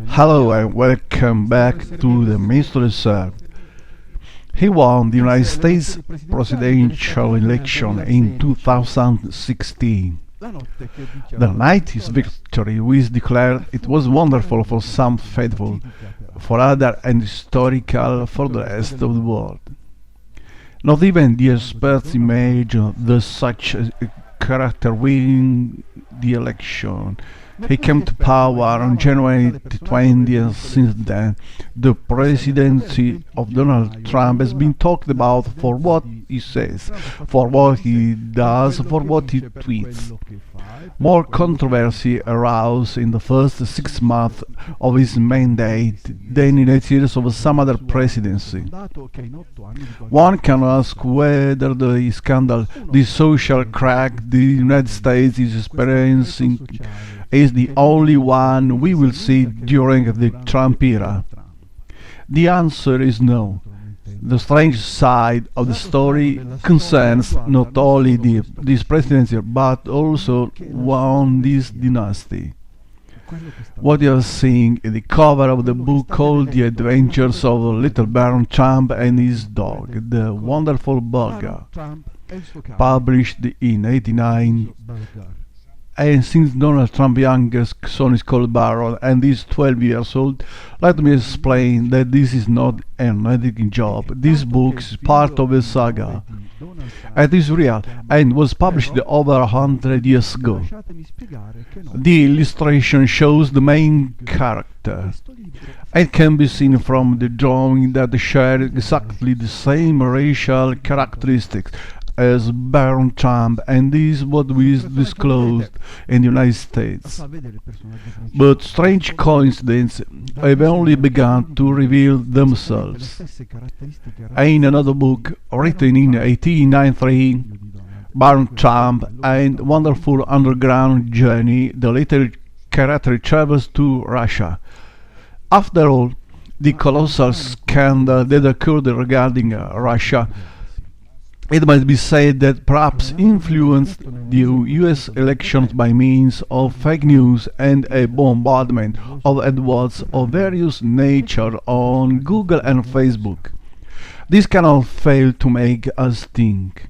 Hello and welcome back to the Mystery Served. He won the United States presidential election in 2016. The night his victory was declared, it was wonderful for some faithful, for others and historical for the rest of the world. Not even the experts imagined that such a character winning the election. He came to power on January 20th. Since then, the presidency of Donald Trump has been talked about for what he says, for what he does, for what he tweets. More controversy arose in the first 6 months of his mandate than in 8 years of some other presidency. One can ask whether the scandal, the social crack the United States is experiencing is the only one we will see during the Trump era. The answer is no. The strange side of the story concerns not only this presidency but also this dynasty. What you are seeing is the cover of the book called The Adventures of Little Barron Trump and His Dog, the Wonderful Burger, published in '89. And since Donald Trump's youngest son is called Barron and is 12 years old, let me explain that this is not an editing job. This book is part of a saga. It is real and was published over 100 years ago. The illustration shows the main character. It can be seen from the drawing that share exactly the same racial characteristics as Barron Trump, and this is what was disclosed in the United States. But strange coincidences have only begun to reveal themselves. In another book, written in 1893, Barron Trump and Wonderful Underground Journey, the later character travels to Russia. After all, the colossal scandal that occurred regarding Russia, it must be said that perhaps influenced the US elections by means of fake news and a bombardment of adverts of various nature on Google and Facebook. This cannot fail to make us think.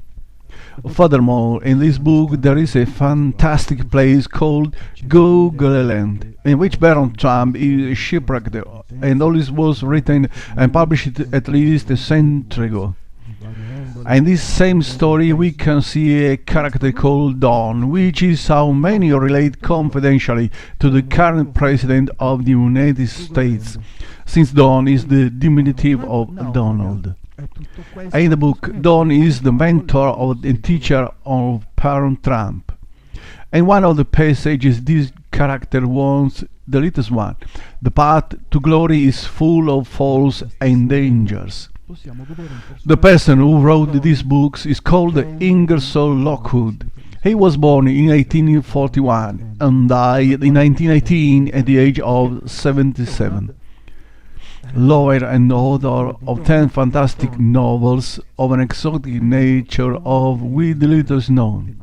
Furthermore, in this book there is a fantastic place called Google Land, in which Barron Trump is shipwrecked, and all this was written and published at least a century ago. In this same story we can see a character called Don, which is how many relate confidentially to the current President of the United States, since Don is the diminutive of Donald. In the book, Don is the mentor and teacher of Barron Trump. In one of the passages this character warns the latest one: the path to glory is full of falls and dangers. The person who wrote these books is called Ingersoll Lockwood. He was born in 1841 and died in 1918 at the age of 77. Lawyer and author of 10 fantastic novels of an exotic nature of which little is known.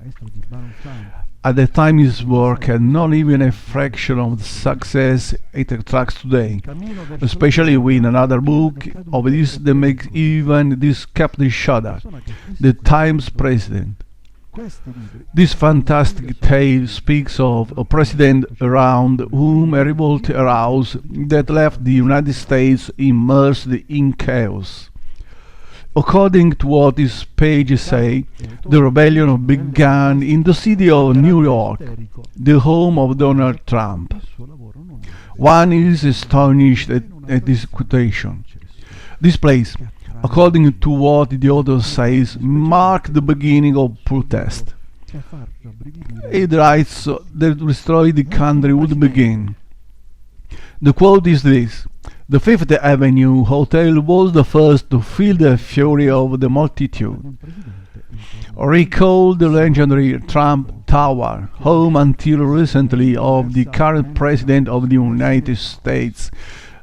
At the time his work had not even a fraction of the success it attracts today, especially with another book of his that makes even this captain shudder, The Times President. This fantastic tale speaks of a president around whom a revolt arose that left the United States immersed in chaos. According to what his pages say, the rebellion began in the city of New York, the home of Donald Trump. One is astonished at this quotation. This place, according to what the author says, marked the beginning of protest. It writes that to destroy the country would begin. The quote is this: "The Fifth Avenue Hotel was the first to feel the fury of the multitude." Recall the legendary Trump Tower, home until recently of the current President of the United States,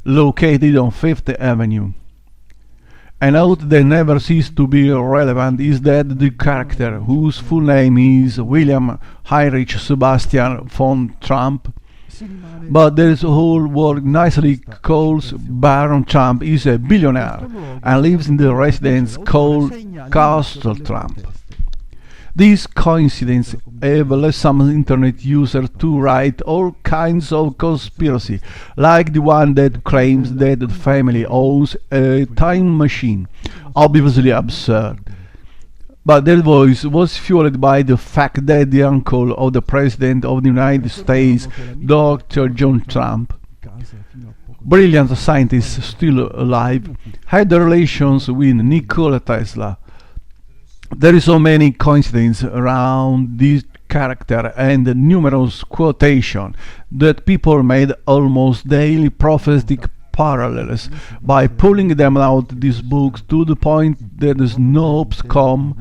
located on Fifth Avenue. A note that never ceased to be relevant is that the character, whose full name is William Heinrich Sebastian von Trump, But the whole world nicely calls Barron Trump is a billionaire and lives in the residence called Castle Trump. This coincidence have led some internet users to write all kinds of conspiracy, like the one that claims that the family owns a time machine, obviously absurd. But their voice was fueled by the fact that the uncle of the President of the United States, Dr. John Trump, brilliant scientist still alive, had relations with Nikola Tesla. There is so many coincidences around this character and numerous quotations that people made almost daily prophetic parallels by pulling them out these books to the point that the Snopes.com,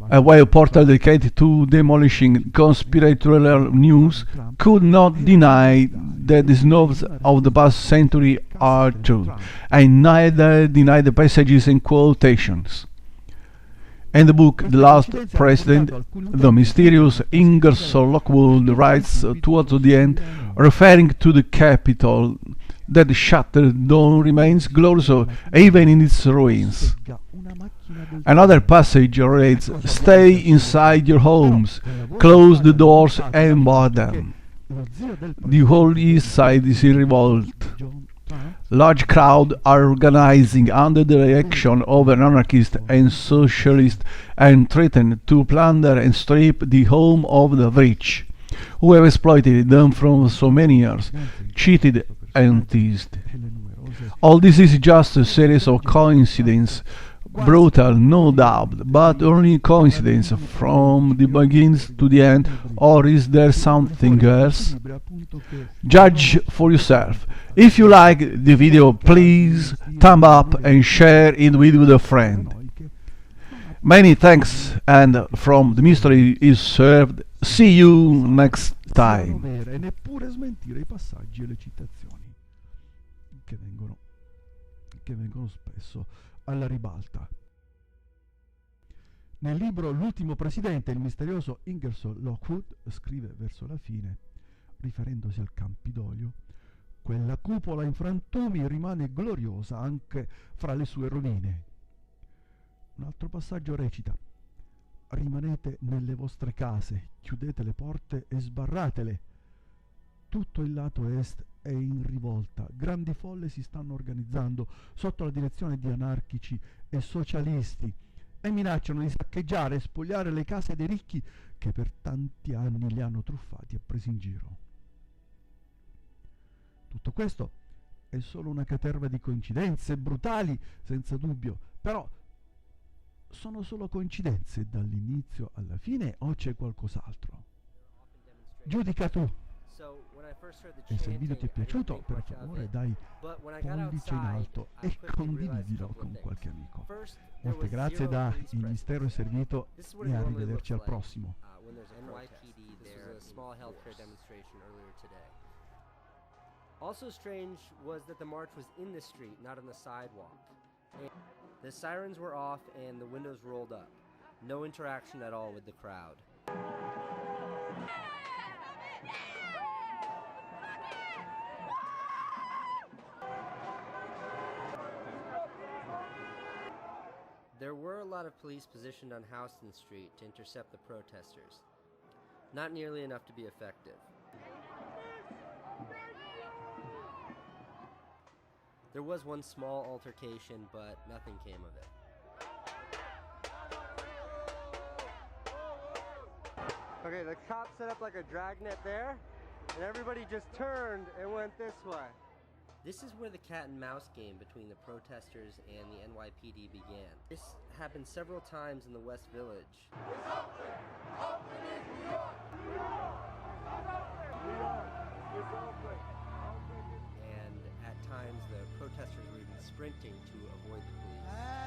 a web portal dedicated to demolishing conspiratorial news, could not deny that the Snopes of the past century are true, and neither deny the passages and quotations. In the book The Last President, the mysterious Ingersoll Lockwood writes towards the end, referring to the Capitol, that shattered down remains glorious even in its ruins. Another passage reads, "Stay inside your homes, close the doors and bar them." The whole East Side is in revolt. Large crowds are organizing under the direction of anarchists and socialists and threaten to plunder and strip the home of the rich, who have exploited them for so many years, cheated and teased. All this is just a series of coincidences, brutal, no doubt, but only coincidence from the beginning to the end, or is there something else? Judge for yourself. If you like the video, please thumb up and share it with a friend. Many thanks, and from The Mystery is Served. See you next time. E neppure smentire i passaggi e le citazioni che vengono spesso alla ribalta. Nel libro L'ultimo presidente, il misterioso Ingersoll Lockwood scrive verso la fine, riferendosi al Campidoglio: quella cupola in frantumi rimane gloriosa anche fra le sue rovine. Un altro passaggio recita: rimanete nelle vostre case, chiudete le porte e sbarratele. Tutto il lato est è in rivolta, grandi folle si stanno organizzando sotto la direzione di anarchici e socialisti e minacciano di saccheggiare e spogliare le case dei ricchi che per tanti anni li hanno truffati e presi in giro. Tutto questo è solo una caterva di coincidenze brutali, senza dubbio, però sono solo coincidenze dall'inizio alla fine o c'è qualcos'altro? Giudica tu. E se il video ti è piaciuto, per favore dai pollice in alto e condividilo con qualche amico. Molte grazie da Il Mistero è Servito e arrivederci al prossimo. Also strange was that the march was in the street, not on the sidewalk. The sirens were off and the windows rolled up. No interaction at all with the crowd. There were a lot of police positioned on Houston Street to intercept the protesters. Not nearly enough to be effective. There was one small altercation, but nothing came of it. Okay, the cops set up like a dragnet there, and everybody just turned and went this way. This is where the cat and mouse game between the protesters and the NYPD began. This happened several times in the West Village. And at times the protesters were even sprinting to avoid the police.